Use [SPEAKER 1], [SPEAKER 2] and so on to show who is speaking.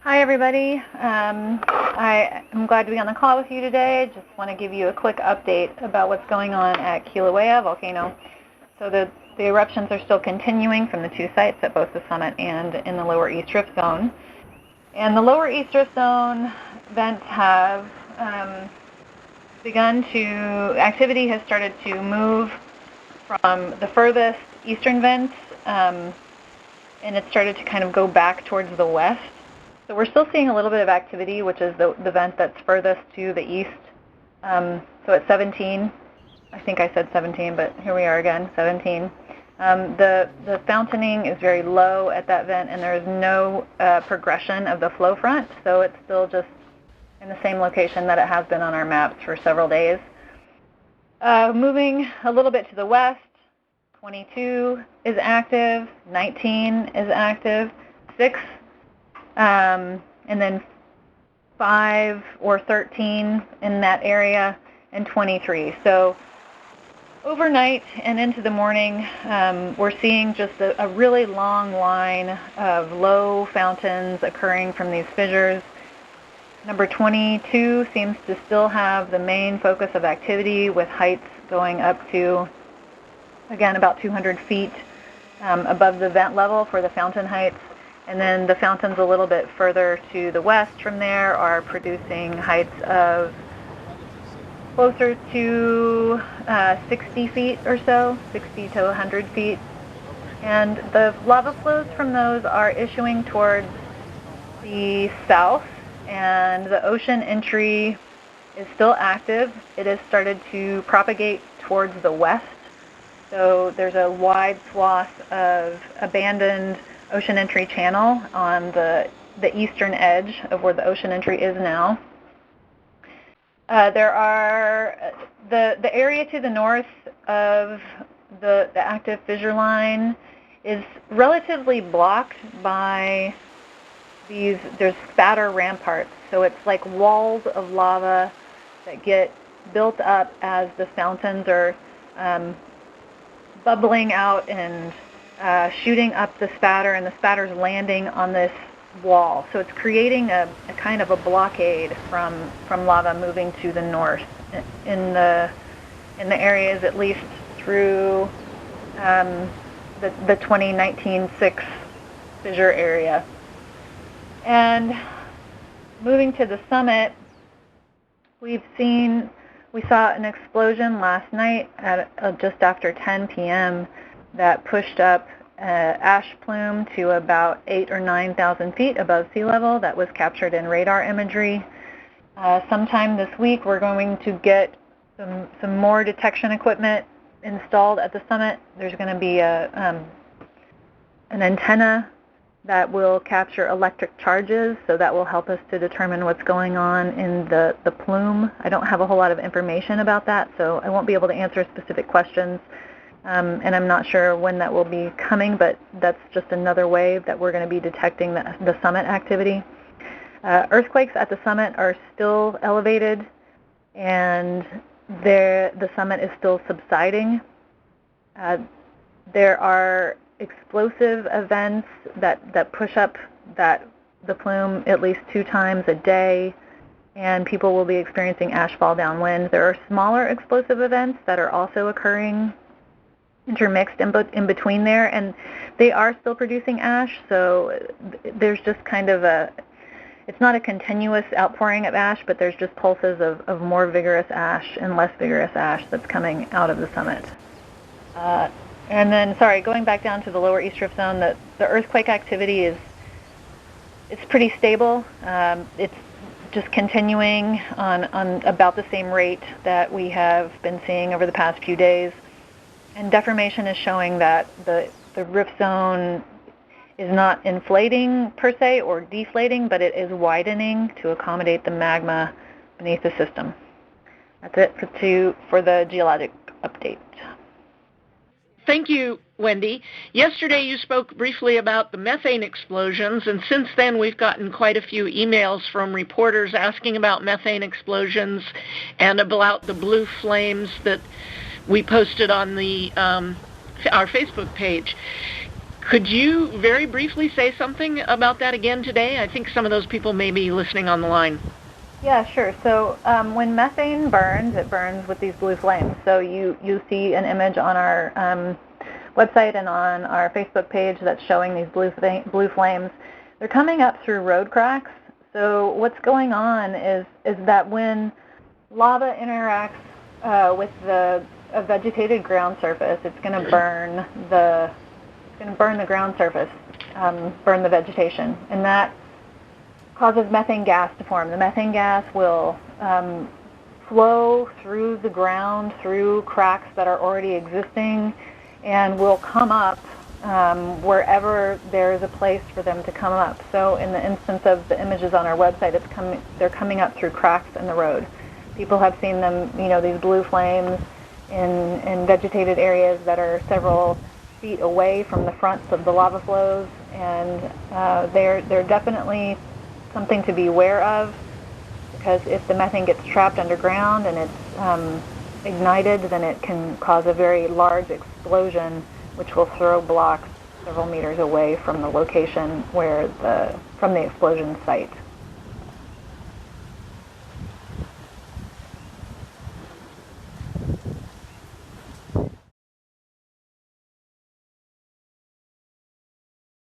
[SPEAKER 1] Hi, everybody. I am glad to be on the call with you today. Just want to give you a quick update about what's going on at Kilauea volcano. So the eruptions are still continuing from the two sites at both the summit and in the lower East Rift Zone. And the lower East Rift Zone vents have activity has started to move from the furthest eastern vents, and it started to kind of go back towards the west. So we're still seeing a little bit of activity, which is the vent that's furthest to the east. So at 17, I think I said 17, but here we are again, 17. The fountaining is very low at that vent, and there is no progression of the flow front, so it's still just in the same location that it has been on our maps for several days. Moving a little bit to the west, 22 is active, 19 is active, 6, and then 5 or 13 in that area, and 23. So overnight and into the morning, we're seeing just a really long line of low fountains occurring from these fissures. Number 22 seems to still have the main focus of activity, with heights going up to, again, about 200 feet above the vent level for the fountain heights. And then the fountains a little bit further to the west from there are producing heights of closer to 60 feet or so, 60 to 100 feet. And the lava flows from those are issuing towards the south, and the ocean entry is still active. It has started to propagate towards the west. So there's a wide swath of abandoned ocean entry channel on the eastern edge of where the ocean entry is now. There are the area to the north of the active fissure line is relatively blocked by there's spatter ramparts. So it's like walls of lava that get built up as the fountains are bubbling out and shooting up the spatter, and the spatter's landing on this wall. So it's creating a kind of a blockade from lava moving to the north in the areas, at least through the 2019-6 fissure area. And moving to the summit, we saw an explosion last night at just after 10 p.m. that pushed up ash plume to about 8,000 or 9,000 feet above sea level. That was captured in radar imagery. Sometime this week, we're going to get some more detection equipment installed at the summit. There's going to be an antenna that will capture electric charges, so that will help us to determine what's going on in the plume. I don't have a whole lot of information about that, so I won't be able to answer specific questions. And I'm not sure when that will be coming, but that's just another way that we're going to be detecting the summit activity. Earthquakes at the summit are still elevated, and the summit is still subsiding. There are explosive events that push up the plume at least 2 times a day, and people will be experiencing ash fall downwind. There are smaller explosive events that are also occurring intermixed in between there, and they are still producing ash, so there's just kind of it's not a continuous outpouring of ash, but there's just pulses of more vigorous ash and less vigorous ash that's coming out of the summit. And then, going back down to the lower East Rift Zone, the earthquake activity it's pretty stable. It's just continuing on about the same rate that we have been seeing over the past few days. And deformation is showing that the rift zone is not inflating per se or deflating, but it is widening to accommodate the magma beneath the system. That's it for the geologic update.
[SPEAKER 2] Thank you, Wendy. Yesterday you spoke briefly about the methane explosions, and since then we've gotten quite a few emails from reporters asking about methane explosions and about the blue flames that we posted on our Facebook page. Could you very briefly say something about that again today? I think some of those people may be listening on the line.
[SPEAKER 1] Yeah, sure. So when methane burns, it burns with these blue flames. So you see an image on our website and on our Facebook page that's showing these blue flames. They're coming up through road cracks. So what's going on is that when lava interacts with a vegetated ground surface, it's going to burn the ground surface, burn the vegetation, and that causes methane gas to form. The methane gas will flow through the ground, through cracks that are already existing, and will come up wherever there is a place for them to come up. So in the instance of the images on our website, they're coming up through cracks in the road. People have seen them, these blue flames in vegetated areas that are several feet away from the fronts of the lava flows, and they're definitely something to be aware of, because if the methane gets trapped underground and it's ignited, then it can cause a very large explosion, which will throw blocks several meters away from the location from the explosion site.